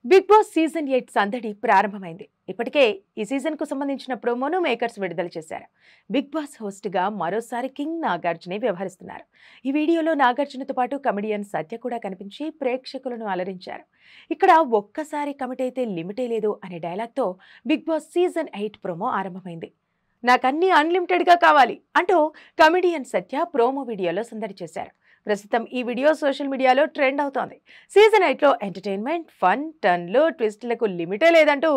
Big boss season 8 సందడి ప్రారంభమైంది. ఇప్పటికే ఈ సీజన్‌కు సంబంధించిన ప్రోమోను మేకర్స్ విడుదల చేశారు. బిగ్ బాస్ హోస్ట్‌గా మరోసారి కింగ్ నాగార్జునే వ్యవహరిస్తున్నారు. ఈ వీడియోలో నాగార్జునతో పాటు కమెడియన్ సత్య కూడా కనిపించి ప్రేక్షకులను అలరించారు. ఇక్కడ ఒక్కసారి కమిట్ అయితే లిమిటే లేదు అనే డైలాగ్‌తో బిగ్ బాస్ సీజన్ 8 ప్రోమో ఆరంభమైంది. నాకన్నీ అన్‌లిమిటెడ్‌గా కావాలి అంటూ కమెడియన్ సత్య ప్రోమో వీడియోలో సందడి చేశారు. ప్రస్తుతం ఈ వీడియో సోషల్ మీడియాలో ట్రెండ్ అవుతోంది. సీజన్ 8లో ఎంటర్టైన్మెంట్, ఫన్, టర్న్లు, ట్విస్టులకు లిమిటే లేదంటూ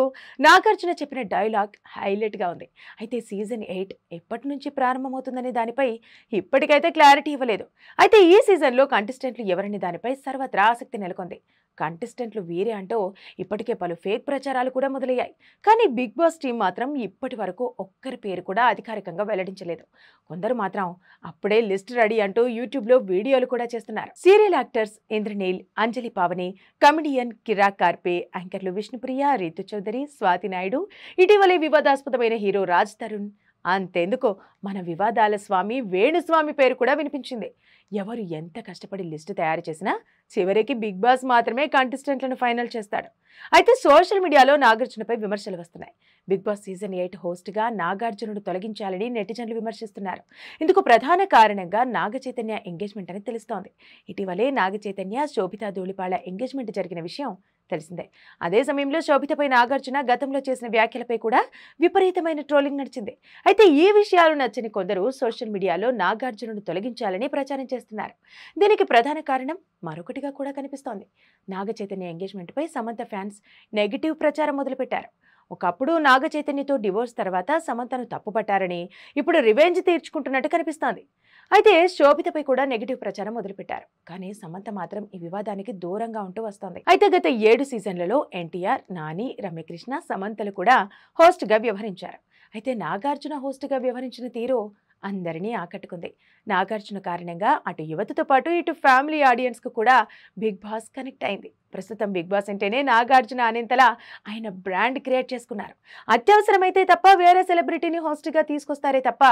నాగార్జున చెప్పిన డైలాగ్ హైలైట్గా ఉంది. అయితే సీజన్ 8 ఎప్పటి నుంచి ప్రారంభమవుతుందనే దానిపై ఇప్పటికైతే క్లారిటీ ఇవ్వలేదు. అయితే ఈ సీజన్లో కంటెస్టెంట్లు ఎవరనే దానిపై సర్వత్రా ఆసక్తి నెలకొంది. కంటెస్టెంట్లు వీరే అంటూ ఇప్పటికే పలు ఫేక్ ప్రచారాలు కూడా మొదలయ్యాయి. కానీ బిగ్ బాస్ టీం మాత్రం ఇప్పటి వరకు ఒక్కరి పేరు కూడా అధికారికంగా వెల్లడించలేదు. కొందరు మాత్రం అప్పుడే లిస్ట్ రెడీ అంటూ యూట్యూబ్లో వీడియోలు కూడా చేస్తున్నారు. సీరియల్ యాక్టర్స్ ఇంద్రనీల్, అంజలి పావని, కమెడియన్ కిరా కార్పే, యాంకర్లు విష్ణుప్రియ, రీతు చౌదరి, స్వాతి నాయుడు, ఇటీవలే వివాదాస్పదమైన హీరో రాజ్ తరుణ్, అంతెందుకు మన వివాదాల స్వామి వేణుస్వామి పేరు కూడా వినిపించింది. ఎవరు ఎంత కష్టపడి లిస్టు తయారు చేసినా చివరికి బిగ్ బాస్ మాత్రమే కంటెస్టెంట్లను ఫైనల్ చేస్తాడు. అయితే సోషల్ మీడియాలో నాగార్జునపై విమర్శలు వస్తున్నాయి. బిగ్ బాస్ సీజన్ 8 హోస్ట్గా నాగార్జునను తొలగించాలని నెటిజన్లు విమర్శిస్తున్నారు. ఇందుకు ప్రధాన కారణంగా నాగచైతన్య ఎంగేజ్మెంట్ అని తెలుస్తోంది. ఇటీవలే నాగచైతన్య, శోభితా ధూళిపాళ ఎంగేజ్మెంట్ జరిగిన విషయం తెలిసిందే. అదే సమయంలో శోభితపై నాగార్జున గతంలో చేసిన వ్యాఖ్యలపై కూడా విపరీతమైన ట్రోలింగ్ నడిచింది. అయితే ఈ విషయాలు నచ్చని కొందరు సోషల్ మీడియాలో నాగార్జునను తొలగించాలని ప్రచారం చేస్తున్నారు. దీనికి ప్రధాన కారణం మరొకటిగా కూడా కనిపిస్తోంది. నాగచైతన్య ఎంగేజ్మెంట్పై సమంత ఫ్యాన్స్ నెగిటివ్ ప్రచారం మొదలుపెట్టారు. ఒకప్పుడు నాగచైతన్యతో డివోర్స్ తర్వాత సమంతను తప్పుపట్టారని ఇప్పుడు రివెంజ్ తీర్చుకుంటున్నట్టు కనిపిస్తోంది. అయితే శోభితపై కూడా నెగిటివ్ ప్రచారం మొదలుపెట్టారు. కానీ సమంత మాత్రం ఈ వివాదానికి దూరంగా ఉంటూ వస్తోంది. అయితే గత 7 సీజన్లలో ఎన్టీఆర్, నాని, రమ్యకృష్ణ, సమంతలు కూడా హోస్ట్గా వ్యవహరించారు. అయితే నాగార్జున హోస్ట్గా వ్యవహరించిన తీరు అందరినీ ఆకట్టుకుంది. నాగార్జున కారణంగా అటు యువతతో పాటు ఇటు ఫ్యామిలీ ఆడియన్స్కు కూడా బిగ్ బాస్ కనెక్ట్ అయింది. ప్రస్తుతం బిగ్ బాస్ అంటేనే నాగార్జున అనేంతలా ఆయన బ్రాండ్ క్రియేట్ చేసుకున్నారు. అత్యవసరమైతే తప్ప వేరే సెలబ్రిటీని హోస్ట్గా తీసుకొస్తారే తప్ప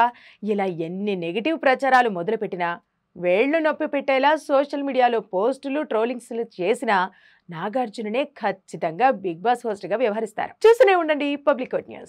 ఇలా ఎన్ని నెగిటివ్ ప్రచారాలు మొదలుపెట్టినా, వేళ్లు నొప్పి పెట్టేలా సోషల్ మీడియాలో పోస్టులు, ట్రోలింగ్స్ చేసినా నాగార్జుననే ఖచ్చితంగా బిగ్ బాస్ హోస్ట్గా వ్యవహరిస్తారు. చూస్తూనే ఉండండి పబ్లిక్ న్యూస్.